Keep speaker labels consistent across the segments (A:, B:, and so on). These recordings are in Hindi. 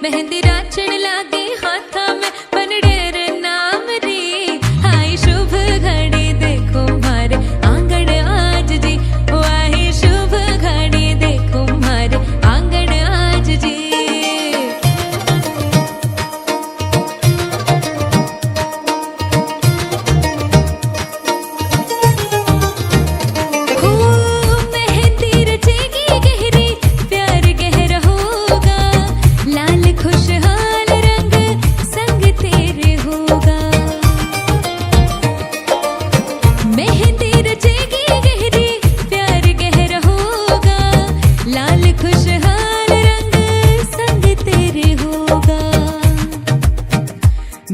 A: मेहंदी राचण लागे हाथा में बनडेर नाम री। आई शुभ घड़ी देखो मारे आंगण आज जी, ओ आई शुभ घड़ी देखो मारे आंगण आज जी।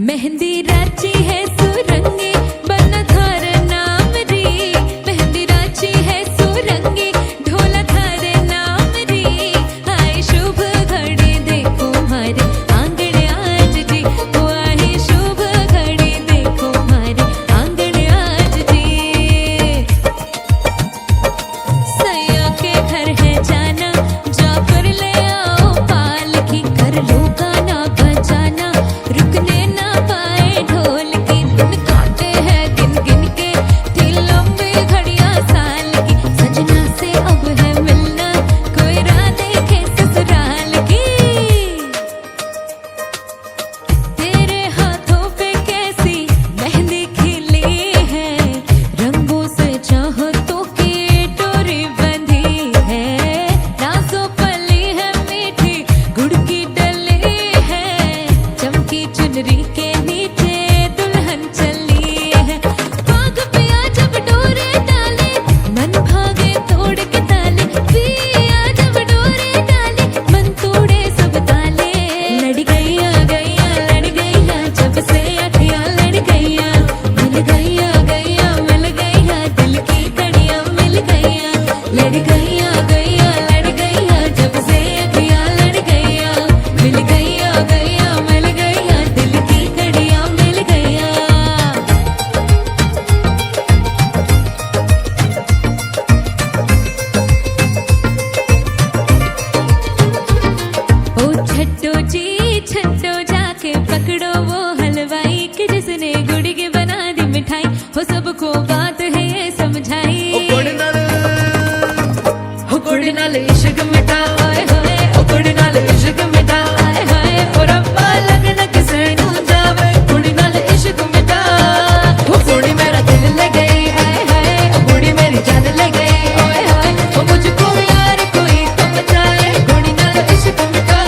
A: मेहंदी राची है सुरंगी बना थार नाम री। मेहंदी राची है सुरंगी ढोला थार नाम री। आई शुभ घड़ी देखो मारे आंगण आज जी, ओ आई शुभ घड़ी देखो मारे आंगण आज जी। सैया के घर है जाना, जाकर ले आओ पालकी, कर लो गाना बजाना, रुकने ना पाए ढोल की। दिन काटे हैं गिन गिन के, थी लंबी घड़ियां साल की। सजना से अब है मिलना, कोई राह देखे ससुराल की। तेरे हाथों पे कैसी मेहंदी खिली है, रंगों से चाहतों की डोरी बंधी है। नाज़ों पली है मीठी गुड़ की डली है, चमकी चुनरी के नीचे दुल्हन चली है। भाग पिया जब डोरे डाले, मन भागे तोड़ के ताले। पिया जब डोरे डाले, मन तोड़े सब ताले। लड़ गईया गईया लड़ गईया, जब से अखियां लड़ गईया। मिल गईया गईया मिल गईया, दिल की कड़ियां मिल गईया। लड़ गईया गईया लड़ गईया, जब से अखियां लड़ गईया। मिल गईया गईया मिल गईया, दिल की कड़ियां मिल गईया। ओ छट्टो जी छट्टो, जाके पकड़ो वो हलवाई कि जिसने गुड़ की बना दी मिठाई। हो सबको बात है ये समझाई, गुड़ नाल इश्क मिठा ओए होए, ओ गुड़ नाल इश्क मिठा आए हाय। ओ रब्बा लगन किसे नू जावे, गुड़ नाल इश्क मिठा। ओ गुड़ी मेरा दिल ले गई आए हाय, ओ गुड़ी मेरी जान ले गई ओए होए। ओ मुझको यार कोई तो बचाए, गुड़ी नाल इश्क मिठा।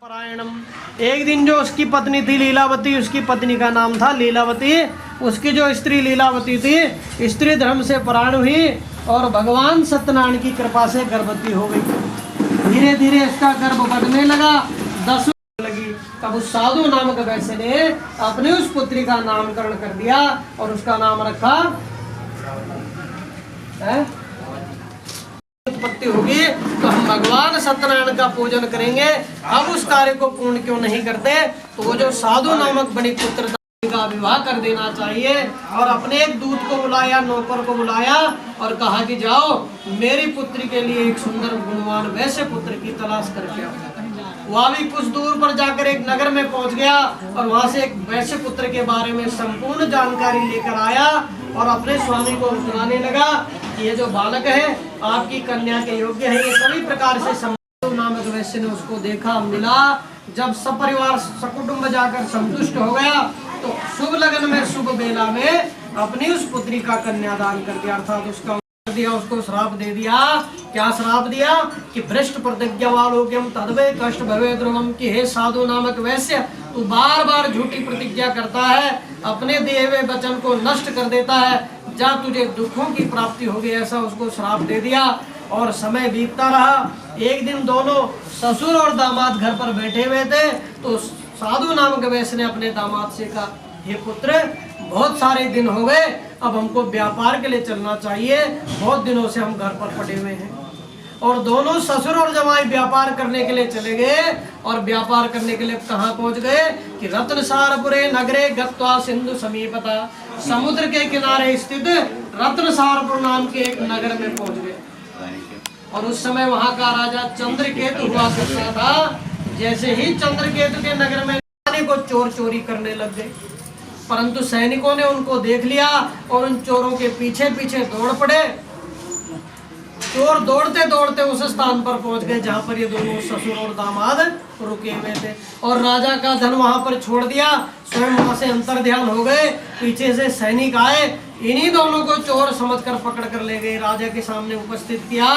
B: परायणम। एक दिन जो उसकी पत्नी थी लीलावती, उसकी पत्नी का नाम था लीलावती। उसकी जो स्त्री लीलावती थी, स्त्री धर्म से परायण हुई और भगवान सत्यनारायण की कृपा से गर्भवती हो गई। धीरे धीरे इसका गर्भ बढ़ने लगा, 10 लगी। तब उस साधु नामक वैश्य ने अपनी उस पुत्री का नामकरण कर दिया और उसका नाम रखा उत्पत्ति होगी तो हम भगवान सत्यनारायण का पूजन करेंगे। अब उस कार्य को पूर्ण क्यों नहीं करते? तो वो जो साधु नामक बनी पुत्र का विवाह कर देना चाहिए। और अपने एक दूत को बुलाया, नौकर को बुलाया और कहा कि जाओ मेरी पुत्री के लिए एक सुंदर गुणवान वैश्य पुत्र की तलाश करके आओ। वह भी कुछ दूर पर जाकर एक नगर में पहुंच गया और वहां से एक वैश्य पुत्र के बारे में संपूर्ण जानकारी लेकर आया और अपने स्वामी को सुनाने लगा कि ये जो बालक है आपकी कन्या के योग्य है। ये सभी प्रकार से नामक वैश्य ने उसको देखा, मिला। जब सपरिवार सकुटुंब जाकर संतुष्ट हो गया तो शुभ लगन में शुभ बेला में अपनी उस पुत्री का कन्यादान कर दिया, अर्थात उसका दिया, उसको श्राप दे दिया। क्या श्राप दिया कि भ्रष्ट प्रतिज्ञावालोक्यम तद्वे कष्ट भवे ध्रुवम, कि हे साधु नामक वैश्य तू बार बार झूठी प्रतिज्ञा करता है, अपने दिए हुए वचन को नष्ट कर देता है, जा तुझे दुखों की प्राप्ति होगी, ऐसा उसको श्राप दे दिया। और समय बीतता रहा। एक दिन दोनों ससुर और दामाद घर पर बैठे हुए थे तो साधु नामक वैश्य ने अपने दामाद से कहा, हे पुत्र बहुत सारे दिन हो गए, अब हमको व्यापार के लिए चलना चाहिए, बहुत दिनों से हम घर पर पड़े हुए हैं। और दोनों ससुर और जमाई व्यापार करने के लिए चले गए। और व्यापार करने के लिए कहाँ पहुंच गए कि रत्नसारपुरे नगरे गत्वा सिंधु समीपता, समुद्र के किनारे स्थित रत्नसारपुर नाम के एक नगर में पहुंच गए। और उस समय वहां का राजा चंद्रकेतु हुआ करता था। जैसे ही चंद्रकेतु के नगर में को चोर चोरी करने लग गए, परंतु सैनिकों ने उनको देख लिया और उन चोरों के पीछे पीछे दौड़ पड़े। चोर दौड़ते दौड़ते उस स्थान पर पहुंच गए जहां पर ये दोनों ससुर और दामाद रुके हुए थे और राजा का धन वहां पर छोड़ दिया। स्वयं वहां से अंतर ध्यान हो गए। पीछे से सैनिक आए, इन्हीं दोनों को चोर समझकर पकड़ कर ले गए, राजा के सामने उपस्थित किया।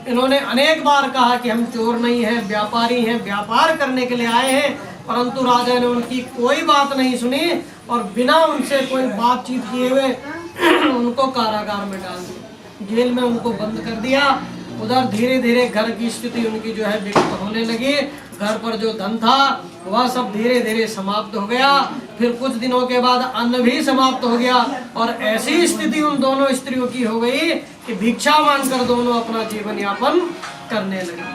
B: इन्होंने अनेक बार कहा कि हम चोर नहीं हैं, व्यापारी हैं, व्यापार करने के लिए आए हैं, परंतु राजा ने उनकी कोई बात नहीं सुनी और बिना उनसे कोई बातचीत किए हुए उनको कारागार में डाल दिया, जेल में उनको बंद कर दिया। उधर धीरे धीरे घर की स्थिति उनकी जो है विकट होने लगी। घर पर जो धन था वह सब धीरे धीरे समाप्त हो गया। फिर कुछ दिनों के बाद अन्न भी समाप्त हो गया और ऐसी स्थिति उन दोनों स्त्रियों की हो गई कि भिक्षा मांगकर दोनों अपना जीवन यापन करने लगे।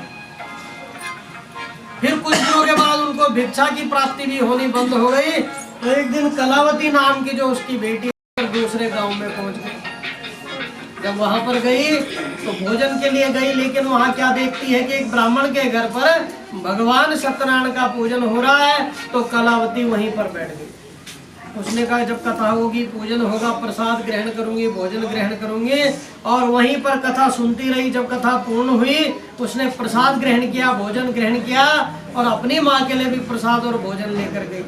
B: फिर कुछ दिनों के बाद उनको भिक्षा की प्राप्ति भी होनी बंद हो गई। तो एक दिन कलावती नाम की जो उसकी बेटी दूसरे गांव में पहुंच गई। जब वहां पर गई तो भोजन के लिए गई, लेकिन वहां क्या देखती है कि एक ब्राह्मण के घर पर भगवान सत्यनारायण का पूजन हो रहा है। तो कलावती वहीं पर बैठ गई। उसने कहा जब कथा होगी, पूजन होगा, प्रसाद ग्रहण करूंगी, भोजन ग्रहण करूंगी। और वहीं पर कथा सुनती रही। जब कथा पूर्ण हुई उसने प्रसाद ग्रहण किया, भोजन ग्रहण किया और अपनी माँ के लिए भी प्रसाद और भोजन लेकर गई।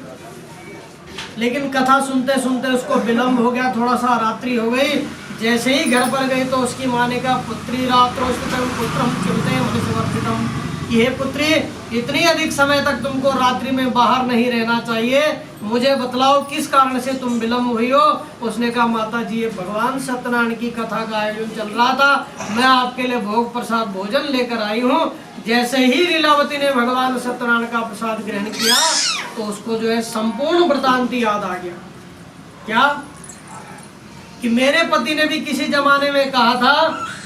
B: लेकिन कथा सुनते सुनते उसको विलम्ब हो गया, थोड़ा सा रात्रि हो गई। जैसे ही घर पर गई तो उसकी माँ ने कहा, पुत्री रात्रोस्थितम पुत्रम चिंते मनुष्यवर्धितम, कि हे पुत्री इतनी अधिक समय तक तुमको रात्रि में बाहर नहीं रहना चाहिए, मुझे बतलाओ किस कारण से तुम विलम्ब हुई हो। उसने कहा, माता जी ये भगवान सत्यनारायण की कथा का आयोजन चल रहा था, मैं आपके लिए भोग प्रसाद भोजन लेकर आई हूँ। जैसे ही लीलावती ने भगवान सत्यनारायण का प्रसाद ग्रहण किया तो उसको जो है संपूर्ण वृतांत याद आ गया। क्या कि मेरे पति ने भी किसी जमाने में कहा था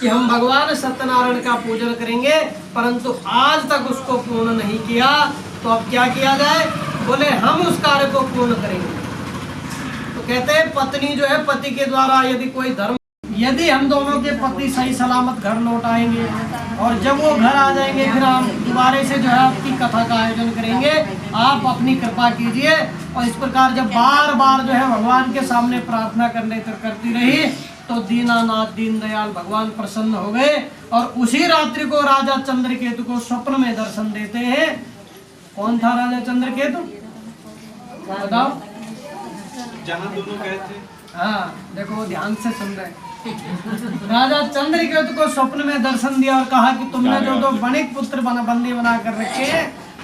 B: कि हम भगवान सत्यनारायण का पूजन करेंगे, परंतु आज तक उसको पूर्ण नहीं किया। तो अब क्या किया जाए? बोले हम उस कार्य को पूर्ण करेंगे। तो कहते हैं पत्नी जो है पति के द्वारा यदि कोई धर्म, यदि हम दोनों के पति सही सलामत घर लौट आएंगे और जब वो घर आ जाएंगे फिर हम दोबारा से जो है आपकी कथा का आयोजन करेंगे, आप अपनी कृपा कीजिए। और इस प्रकार जब बार बार जो है भगवान के सामने प्रार्थना करती रही तो दीनानाथ दीनदयाल भगवान प्रसन्न हो गए। और उसी रात्रि को राजा चंद्रकेतु को स्वप्न में दर्शन देते हैं। कौन था राजा चंद्रकेतु? बताओ।
C: जहाँ दोनों गए थे।
B: हाँ देखो ध्यान से सुन रहे। राजा चंद्रकेतु को स्वप्न में दर्शन दिया और कहा कि तुमने जो दो बणिक पुत्र बंदी बना कर रखे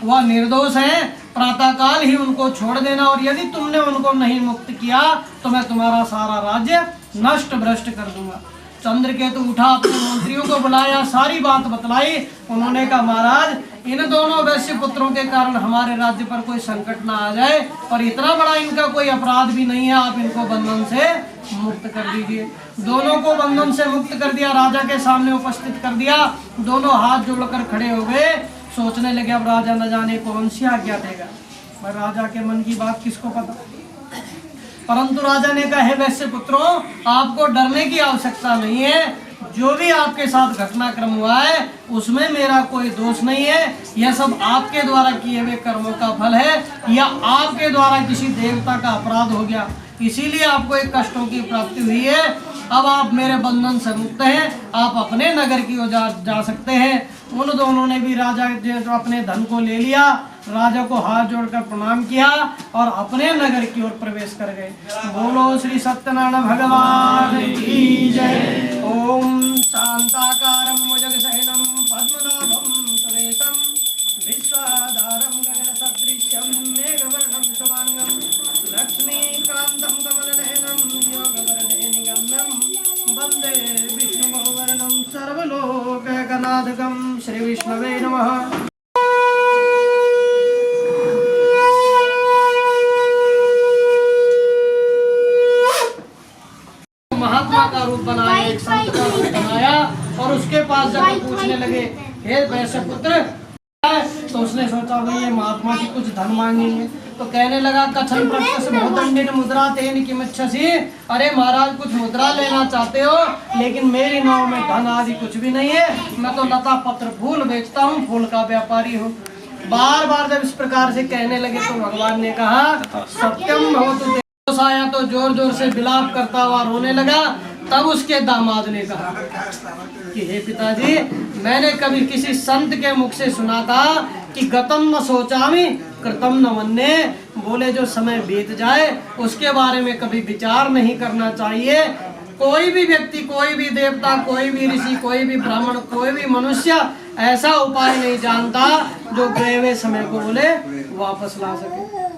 B: वह निर्दोष है, प्रातःकाल ही उनको छोड़ देना, और यदि तुमने उनको नहीं मुक्त किया तो मैं तुम्हारा सारा राज्य नष्ट भ्रष्ट कर दूंगा। चंद्रकेतु उठा, अपने मंत्रियों को बुलाया, सारी बात बतलाई। उन्होंने कहा महाराज, इन दोनों वैश्य पुत्रों के कारण हमारे राज्य पर कोई संकट ना आ जाए, और इतना बड़ा इनका कोई अपराध भी नहीं है, आप इनको बंधन से मुक्त कर दीजिए। दोनों को बंधन से मुक्त कर दिया, राजा के सामने उपस्थित कर दिया। दोनों हाथ जोड़कर खड़े हो गए, सोचने लगे अब राजा न जाने कौन सी आज्ञा देगा। पर राजा के मन की बात किसको पता। परंतु राजा ने कहा, हे वैश्य पुत्रों, आपको डरने की आवश्यकता नहीं है। जो भी आपके साथ घटनाक्रम हुआ है उसमें मेरा कोई दोष नहीं है। यह सब आपके द्वारा किए हुए कर्मों का फल है, या आपके द्वारा किसी देवता का अपराध हो गया, इसीलिए आपको एक कष्टों की प्राप्ति हुई है। अब आप मेरे बंधन से मुक्त हैं, आप अपने नगर की ओर जा सकते हैं। उन दोनों ने भी राजा जो अपने धन को ले लिया, राजा को हाथ जोड़कर प्रणाम किया और अपने नगर की ओर प्रवेश कर गए। बोलो श्री सत्यनारायण भगवान की जय। ओम शांताकारं भुजगशयनं पद्मनाभं सुरेशं विश्वाधारं गगनसदृशं मेघवर्णं शुभांगं लक्ष्मीकान्तं कमलनयनं योगवरदेनिगम्यं वन्दे विष्णुभुवनं सर्वलोकैकनाथकं। श्री विष्णवे नमः। महात्मा का रूप बनाया, एक संत का रूप बनाया, और उसके पास जाकर पूछने लगे, हे वैश्य पुत्र, तो उसने सोचा भाई ये महात्मा की कुछ धन मांगेंगे, तो कहने लगा, कथन प्रत्यक्ष बहुदंडित मुद्रा तेन किमिच्छसि। अरे महाराज, कुछ मुद्रा लेना चाहते हो, लेकिन मेरी नाव में धन आदि कुछ भी नहीं है, मैं तो लता पत्र फूल बेचता हूँ, फूल का व्यापारी हूँ। बार बार जब इस प्रकार से कहने लगे तो भगवान ने कहा, सत्यम भवतु। आया तो जोर जोर से विलाप करता हुआ रोने लगा। तब उसके दामाद ने कहा कि हे पिताजी, मैंने कभी किसी संत के मुख से सुना था कि गतम न सोचामि कृतम न मन्ये। बोले जो समय बीत जाए उसके बारे में कभी विचार नहीं करना चाहिए। कोई भी व्यक्ति, कोई भी देवता, कोई भी ऋषि, कोई भी ब्राह्मण, कोई भी मनुष्य ऐसा उपाय नहीं जानता जो गए हुए समय को बोले वापस ला सके।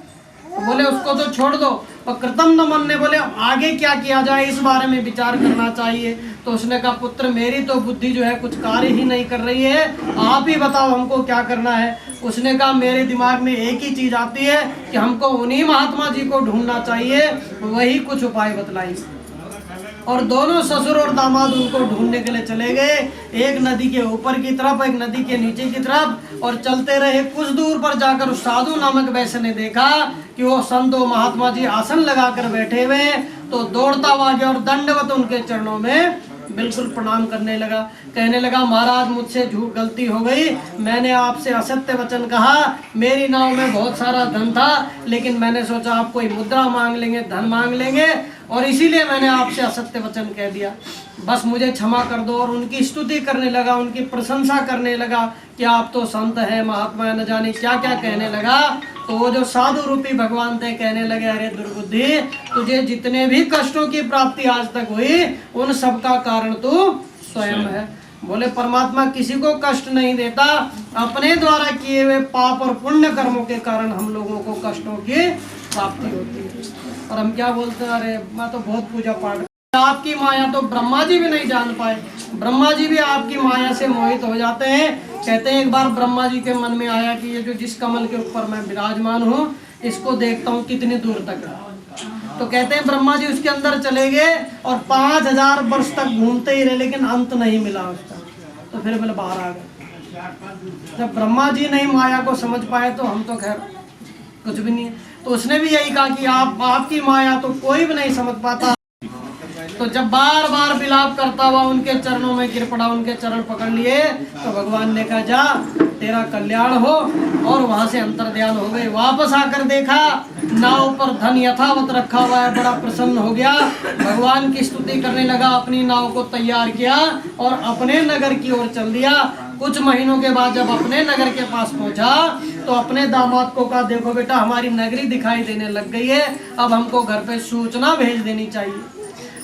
B: तो बोले उसको तो छोड़ दो, और कृतम न मन्ये, बोले आगे क्या किया जाए इस बारे में विचार करना चाहिए। तो उसने कहा, पुत्र मेरी तो बुद्धि जो है कुछ कार्य ही नहीं कर रही है, आप ही बताओ हमको क्या करना है। उसने कहा, मेरे दिमाग में एक ही चीज आती है कि हमको उन्हीं महात्मा जी को ढूंढना चाहिए, वही कुछ उपाय बतलाएंगे। और दोनों ससुर और दामाद उनको ढूंढने के लिए चले गए, एक नदी के ऊपर की तरफ, एक नदी के नीचे की तरफ, और चलते रहे। कुछ दूर पर जाकर उस साधु नामक वैश्य ने देखा कि वो संत महात्मा जी आसन लगाकर बैठे हुए, तो दौड़ता हुआ गया और दंडवत उनके चरणों में बिल्कुल प्रणाम करने लगा। कहने लगा, महाराज मुझसे झूठ गलती हो गई, मैंने आपसे असत्य वचन कहा। मेरी नाव में बहुत सारा धन था, लेकिन मैंने सोचा आप कोई मुद्रा मांग लेंगे, धन मांग लेंगे, और इसीलिए मैंने आपसे असत्य वचन कह दिया। बस मुझे क्षमा कर दो। और उनकी स्तुति करने लगा, उनकी प्रशंसा करने लगा कि आप तो संत हैं, महात्मा न जाने क्या क्या कहने लगा। तो वो जो साधु रूपी भगवान थे कहने लगे, अरे दुर्बुद्धि, तुझे जितने भी कष्टों की प्राप्ति आज तक हुई उन सब का कारण तू स्वयं है। बोले परमात्मा किसी को कष्ट नहीं देता, अपने द्वारा किए हुए पाप और पुण्य कर्मों के कारण हम लोगों को कष्टों की प्राप्ति होती है। और हम क्या बोलते हैं, अरे मैं तो बहुत पूजा पाठ, आपकी माया तो ब्रह्मा जी भी नहीं जान पाए। ब्रह्मा जी भी आपकी माया से मोहित हो जाते हैं। कहते हैं एक बार ब्रह्मा जी के मन में आया कि ये जो जिस कमल के ऊपर मैं विराजमान हूँ इसको देखता हूँ कितनी दूर तक है। तो कहते हैं ब्रह्मा जी उसके अंदर चले गए और 5000 वर्ष तक घूमते ही रहे, लेकिन अंत नहीं मिला उसका। तो फिर बोले बाहर आ गए। जब ब्रह्मा जी नहीं माया को समझ पाए तो हम तो खैर कुछ भी नहीं है। तो उसने भी यही कहा कि आपकी माया तो कोई भी नहीं समझ पाता। तो जब बार बार विलाप करता हुआ उनके चरणों में गिर पड़ा, उनके चरण पकड़ लिए, तो भगवान ने कहा जा तेरा कल्याण हो, और वहां से अंतर्ध्यान हो गए। वापस आकर देखा नाव पर धन यथावत रखा हुआ है, बड़ा प्रसन्न हो गया, भगवान की स्तुति करने लगा, अपनी नाव को तैयार किया और अपने नगर की ओर चल दिया। कुछ महीनों के बाद जब अपने नगर के पास पहुंचा तो अपने दामाद को कहा, देखो बेटा हमारी नगरी दिखाई देने लग गई है, अब हमको घर पे सूचना भेज देनी चाहिए।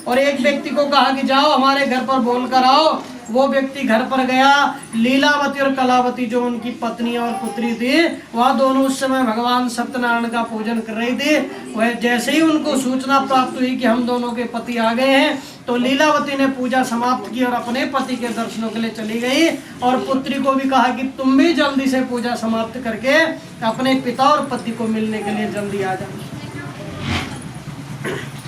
B: और एक व्यक्ति को कहा कि जाओ हमारे घर पर बोल कर आओ, वो व्यक्ति घर पर गया। लीलावती और कलावती जो उनकी पत्नी और पुत्री थी, वह दोनों उस समय भगवान सत्यनारायण का पूजन कर रही थी। वह जैसे ही उनको सूचना प्राप्त हुई कि हम दोनों के पति आ गए हैं, तो लीलावती ने पूजा समाप्त की और अपने पति के दर्शनों के लिए चली गई और पुत्री को भी कहा कि तुम भी जल्दी से पूजा समाप्त करके अपने पिता और पति को मिलने के लिए जल्दी आ जाओ।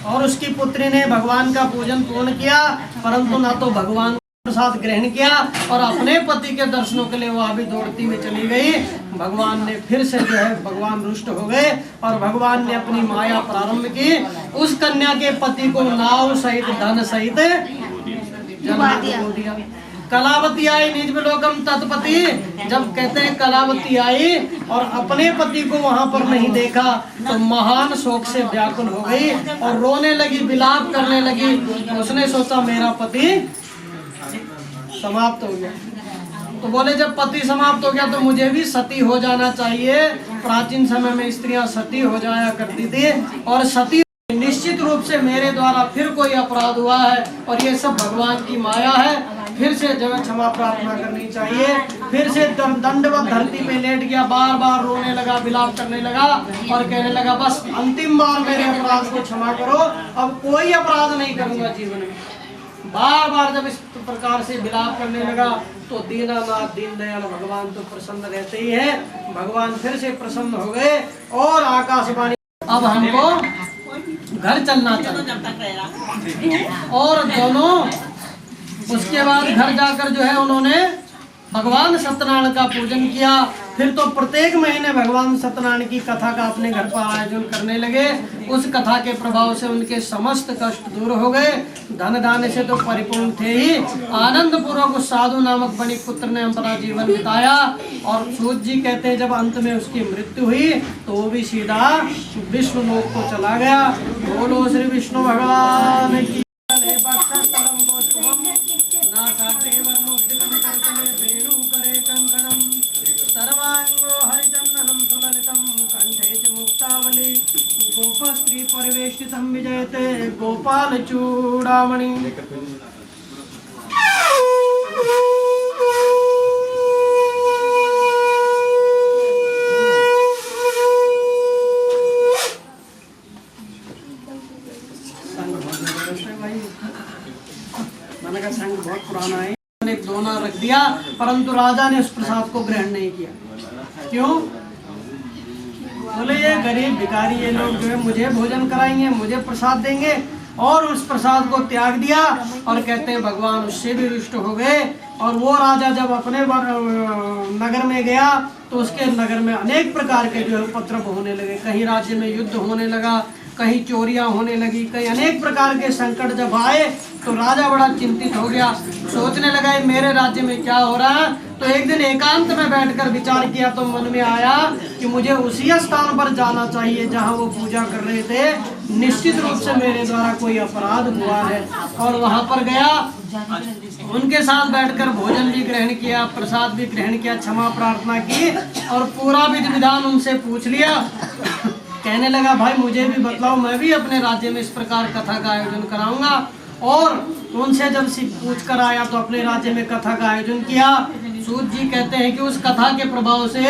B: और उसकी पुत्री ने भगवान का पूजन पूर्ण किया, परंतु ना तो भगवान प्रसाद ग्रहण किया और अपने पति के दर्शनों के लिए वह भी दौड़ती हुई चली गई। भगवान ने फिर से जो है भगवान रुष्ट हो गए और भगवान ने अपनी माया प्रारंभ की। उस कन्या के पति को नाव सहित धन सहित जला दिया। कलावती आई निज लोकम तत्पति। जब कहते हैं कलावती आई और अपने पति को वहां पर नहीं देखा तो महान शोक से व्याकुल हो गई और रोने लगी, विलाप करने लगी। उसने सोचा मेरा पति समाप्त हो गया। तो बोले जब पति समाप्त हो गया तो मुझे भी सती हो जाना चाहिए। प्राचीन समय में स्त्रियां सती हो जाया करती थी और सती निश्चित रूप से मेरे द्वारा फिर कोई अपराध हुआ है और ये सब भगवान की माया है। फिर से जो है क्षमा प्रार्थना करनी चाहिए। फिर से दंडवत धरती पे लेट गया, बार बार रोने लगा, विलाप करने लगा और कहने लगा बस अंतिम बार मेरे अपराध को क्षमा करो, अब कोई अपराध नहीं करूंगा जीवन में। बार बार जब इस प्रकार से विलाप करने लगा तो दीनानाथ दीनदयाल भगवान तो प्रसन्न रहते ही है। भगवान फिर से प्रसन्न हो गए और आकाशवाणी अब हमको घर चलना चाहिए। और दोनों उसके बाद घर जाकर जो है उन्होंने भगवान सत्यनारायण का पूजन किया। फिर तो प्रत्येक महीने भगवान सत्यनारायण की कथा का अपने घर पर आयोजन करने लगे। उस कथा के प्रभाव से उनके समस्त कष्ट दूर हो गए। धन धान्य से तो परिपूर्ण थे ही, आनंद पूर्वक उस साधु नामक बणिक पुत्र ने अपना जीवन बिताया। और सूत जी कहते हैं जब अंत में उसकी मृत्यु हुई तो वो भी सीधा विष्णु लोक को चला गया। बोलो श्री विष्णु भगवान की। सर्वांगो हरिचंदनं सुललितं कंठे च मुक्तावली गोपस्त्री परिवेष्टितं विजयते गोपाल चूड़ामणि। मैंने कहा संग बहुत पुराना है, एक दोना रख दिया, परंतु राजा ने उस प्रसाद को ग्रहण नहीं किया। क्यों? बोले ये गरीब भिखारी ये लोग जो है मुझे भोजन कराएंगे, मुझे प्रसाद देंगे, और उस प्रसाद को त्याग दिया। और कहते हैं भगवान उससे भी रुष्ट हो गए। और वो राजा जब अपने नगर में गया तो उसके नगर में अनेक प्रकार के जो है उपद्रव होने लगे। कहीं राज्य में युद्ध होने लगा, कहीं चोरियां होने लगी, कहीं अनेक प्रकार के संकट जब आए तो राजा बड़ा चिंतित हो गया। सोचने लगा मेरे राज्य में क्या हो रहा है। तो एक दिन एकांत में बैठकर विचार किया तो मन में आया कि मुझे उसी स्थान पर जाना चाहिए जहां वो पूजा कर रहे थे। निश्चित रूप से मेरे द्वारा कोई अपराध हुआ है। और वहां पर गया, उनके साथ बैठकर भोजन भी ग्रहण किया, प्रसाद भी ग्रहण किया, क्षमा प्रार्थना की और पूरा विधि विधान उनसे पूछ लिया। कहने लगा भाई मुझे भी बतलाओ, मैं भी अपने राज्य में इस प्रकार कथा का आयोजन कराऊंगा। और उनसे जब पूछ कर आया तो अपने राज्य में कथा का आयोजन किया। सूत जी कहते हैं कि उस कथा के प्रभाव से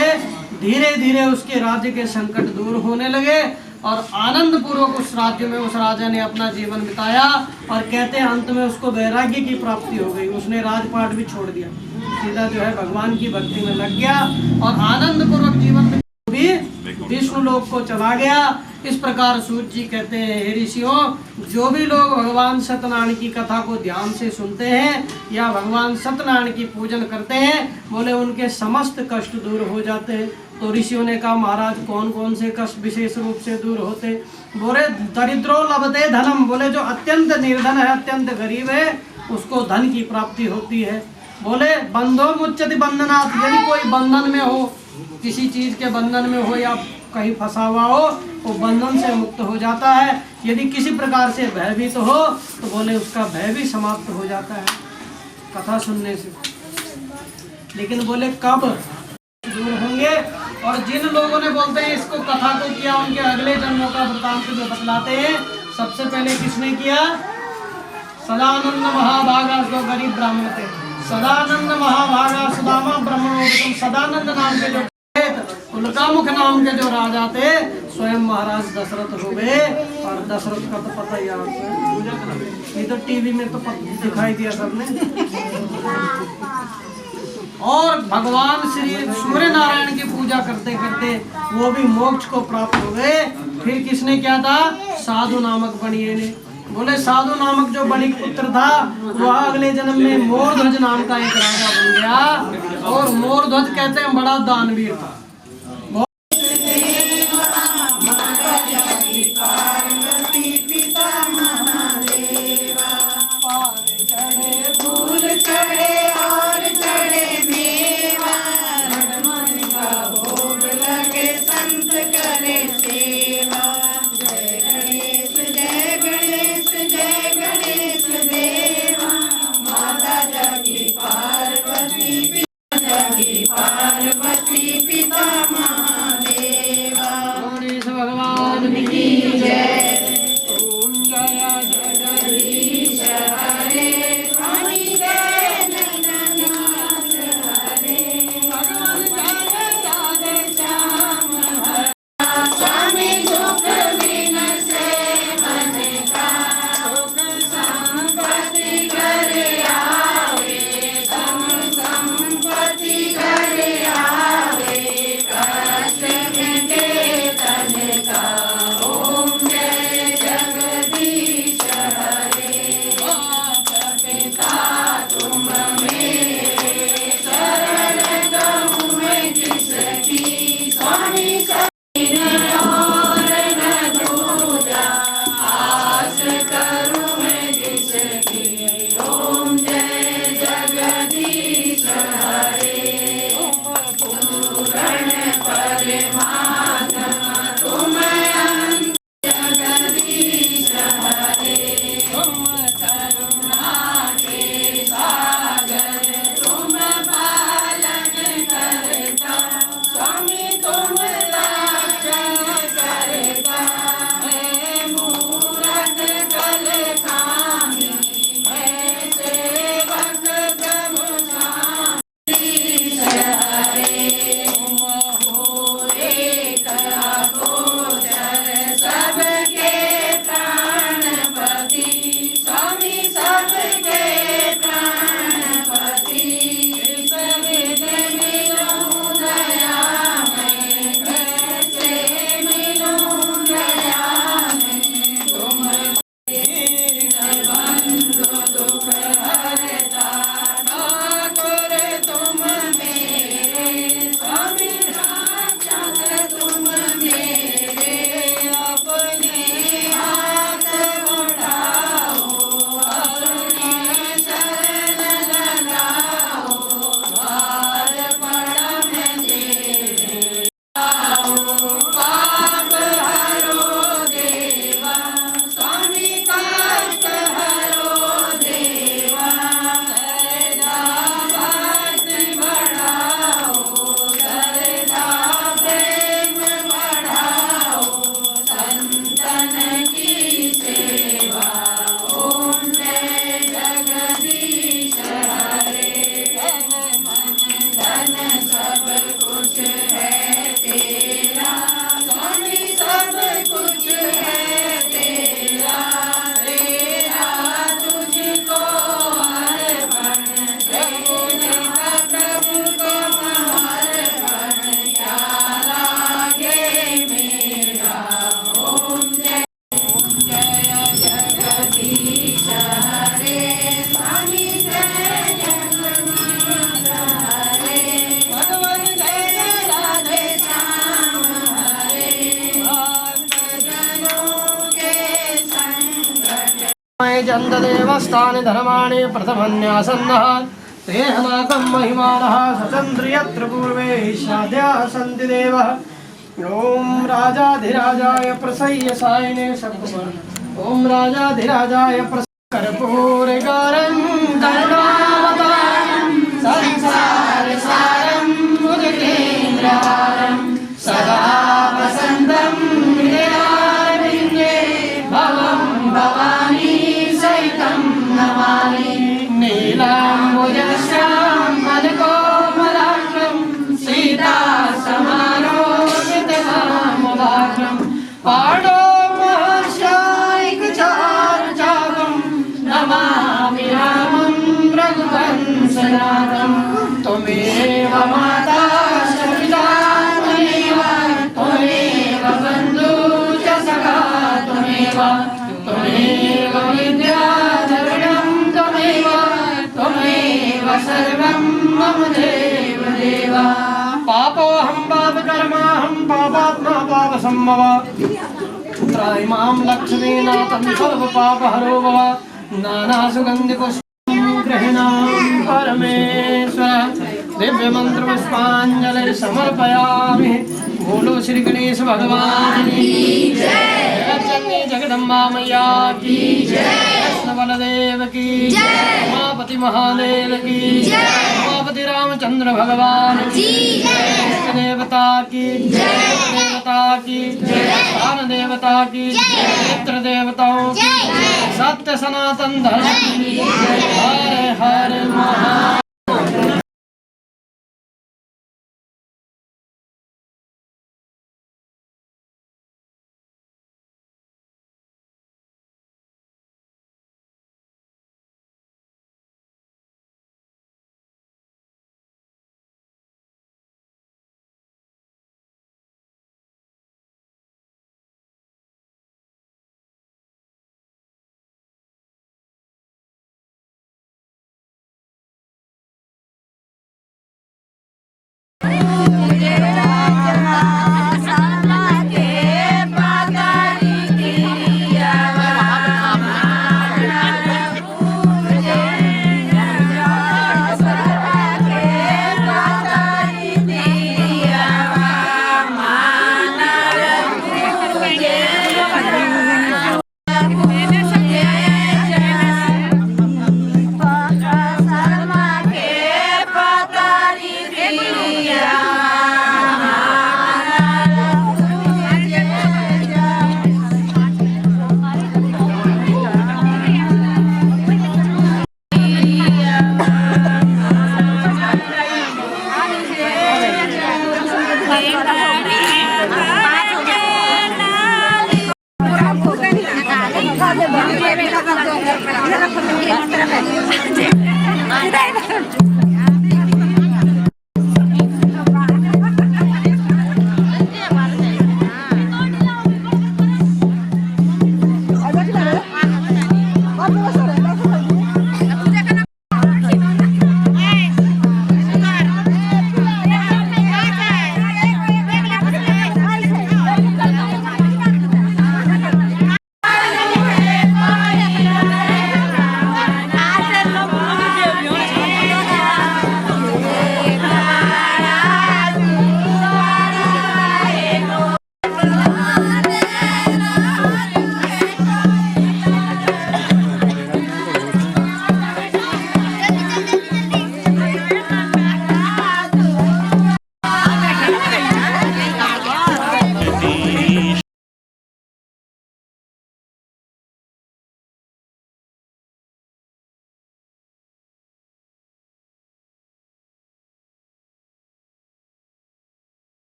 B: धीरे धीरे उसके राज्य के संकट दूर होने लगे और आनंद पूर्वक उस राज्य में उस राजा ने अपना जीवन बिताया। और कहते हैं अंत में उसको वैराग्य की प्राप्ति हो गई, उसने राजपाट भी छोड़ दिया, सीधा जो है भगवान की भक्ति में लग गया और आनंद पूर्वक जीवन भी विष्णु लोक को चला गया। इस प्रकार सूत जी कहते हैं हे ऋषियों, जो भी लोग भगवान सत्यनारायण की कथा को ध्यान से सुनते हैं या भगवान सत्यनारायण की पूजन करते हैं, बोले उनके समस्त कष्ट दूर हो जाते हैं। तो ऋषियों ने कहा महाराज कौन कौन से कष्ट विशेष रूप से दूर होते? बोले दरिद्रो लभते धनम, बोले जो अत्यंत निर्धन है, अत्यंत गरीब है, उसको धन की प्राप्ति होती है। बोले बंधो मुच्यति बंधनात्, यदि कोई बंधन में हो, किसी चीज के बंधन में हो या कहीं फंसा हुआ हो, वो बंधन से मुक्त हो जाता है। यदि किसी प्रकार से भयभीत हो तो बोले उसका भय भी समाप्त हो जाता है कथा सुनने से। लेकिन बोले कब दूर होंगे? और जिन लोगों ने बोलते हैं इसको कथा को किया, उनके अगले जन्मों का वृत्तांत जो बतलाते हैं। सबसे पहले किसने किया? सदानंद महाभागा जो गरीब ब्राह्मण थे, सदानंद महाभागा सुदामा ब्रह्मणोपम सदानंद नाम के जो उनका मुख नाम के जो राजा थे स्वयं महाराज दशरथ हो गए। और दशरथ का तो पता ही आपको, ये तो टीवी में तो दिखाई दिया सबने। और भगवान श्री सूर्य नारायण की पूजा करते करते वो भी मोक्ष को प्राप्त हो गए। फिर किसने क्या था? साधु नामक बनिए ने। बोले साधु नामक जो बणिक पुत्र था वह अगले जन्म में मोरध्वज नाम का एक राजा बन गया। और मोरध्वज कहते हैं बड़ा दानवीर था। गणेश भगवान की जय। ओम जय जगदीश हरे स्वामी जय जगन्नाथ हरे भगवान जय राधे श्याम हरे स्वामी दुख विनसे मन का सुख संपत्ति घर आवे धन संपत्ति घर आवे कष्ट मिटे तन का। ओम जय जगदीश हरे माता पिता तुम मेरे शरण गहूँ मैं जिसकी स्वामी सकीन और न दूजा आस करूँ मैं जिसकी। ओम जय जगदीश हरे पूर्ण परमात्मा तुम अनंत जगदीश हरे तुम करुणा के सागर तुम पालन करता स्वामी तुम रक्षण करता। मैं मूरत कल खामी मैं सेवक प्रभु स्वामी हरे तुम हो एक अगोचर सबके प्राणपति स्वामी सबके प्राणपति। इस विध मिलूं दया मैं कैसे मिलूं दया मैं तुम बंधु दुख हरता ठाकुर तुम मेरे स्वामी रक्षक तुम मेरे अपने हाथ उठाओ अपने शरण लगाओ द्वार पड़ा मैं तेरे आओ पाप हरो देवा स्वामी कष्ट हरो देवा सरदा भक्ति बढ़ाओ सरदा प्रेम बढ़ाओ संतन की सेवा। ओम जय जगदीश हरे तन मन धन सब कुछ है तेरा स्वामी सब कुछ है तेरा तेरा तुझको अर्पण देने का प्रभु को अर्पण क्या लागे मेरा। ओम जय जगदीश हरे स्वामी जय जगन्नाथ हरे भगवान जय राधे श्याम हरे भक्त जनों के संकट जन्ददेवस्थानि धर्माणि प्रथमन्यासन्नः तेहनाकं महिमानः सचन्द्रियत्र पूर्वे साध्याः सन्ति देवः। ओम राजाधिराजाय प्रसह्य सायिने सकुमार ओम राजाधिराजाय कर्पूर गौरं करुणावतारं संसार सारं मुदितेन्द्रहारं सदा वसन्तं हृदयारविन्दे भवं भवानी सहितं नमामि नीलाम्बुजस्य त्वमेव विद्याधरणं त्वमेव त्वमेव सर्वं मम देव देव पापोऽहं पापकर्माहं पापात्मा पापसम्भव त्रायिमां लक्ष्मीनाथं सर्वपापहरो भव नानासुगन्धिपुष्पं गृह्णामि परमेश्वर दिव्यमन्त्रपुष्पाञ्जलिं समर्पयामि बोलो श्री गणेश भगवान की जय जगन्नी जगदम्बा मैया की जय कृष्ण बलदेव की जय उमापति महादेव की जय उमापति रामचंद्र भगवान की जय इष्ट देवता की जय देवता की जय स्थान देवता की जय मित्र देवताओं की सत्य सनातन धर्म की हर हर महा